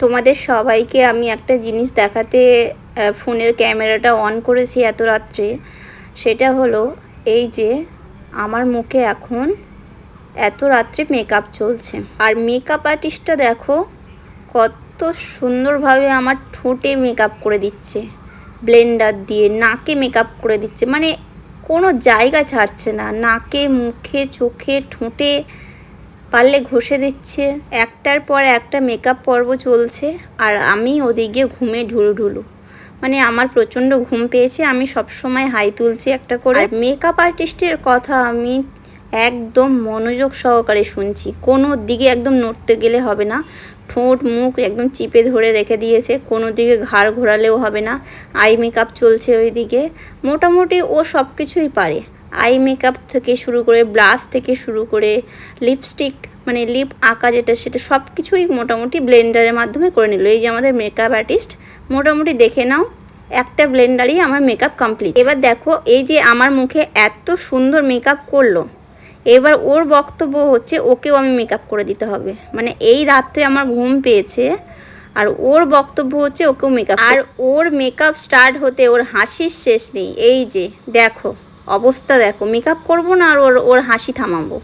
তোমাদের সবাইকে আমি একটা জিনিস দেখাতে ফোনের ক্যামেরাটা অন করেছি এত রাত্রে। সেটা হলো এই যে আমার মুখে এখন এত রাত্রে মেকআপ চলছে, আর মেকআপ আর্টিস্টটা দেখো কত সুন্দরভাবে আমার ঠোঁটে মেকআপ করে দিচ্ছে, ব্লেন্ডার দিয়ে নাকে মেকআপ করে দিচ্ছে, মানে কোনো জায়গা ছাড়ছে না, নাকে, মুখে, চোখে, ঠোঁটে পারলে ঘষে দিচ্ছে। একটার পর একটা মেকআপ পর্ব চলছে, আর আমি ওদিকে ঘুমে ঢুলু। মানে আমার প্রচণ্ড ঘুম পেয়েছে, আমি সবসময় হাই তুলছি একটা করে। মেকআপ আর্টিস্টের কথা আমি একদম মনোযোগ সহকারে শুনছি, কোনো দিকে একদম নড়তে গেলে হবে না, ঠোঁট মুখ একদম চিপে ধরে রেখে দিয়েছে, কোনো দিকে ঘাড় ঘোরালেও হবে না। আই মেকআপ চলছে ওইদিকে, মোটামুটি ও সব কিছুই পারে। আই মেকআপ থেকে শুরু করে, ব্লাশ থেকে শুরু করে, লিপস্টিক মানে লিপ আঁকা যেটা, সেটা সব কিছুই মোটামুটি ব্লেন্ডারের মাধ্যমে করে নিল। এই যে আমাদের মেকআপ আর্টিস্ট, মোটামুটি দেখে নাও একটা ব্লেন্ডারই আমার মেকআপ কমপ্লিট। এবার দেখো এই যে আমার মুখে এত সুন্দর মেকআপ করলো, এবার ওর বক্তব্য হচ্ছে ওকেও আমি মেকআপ করে দিতে হবে। মানে এই রাত্রে আমার ঘুম পেয়েছে, আর ওর বক্তব্য হচ্ছে ওকেও মেকআপ। আর ওর মেকআপ স্টার্ট হতে ওর হাসির শেষ নেই। এই যে দেখো অবস্থা, দেখো মেকআপ করবো না আর ওর হাসি থামাবো।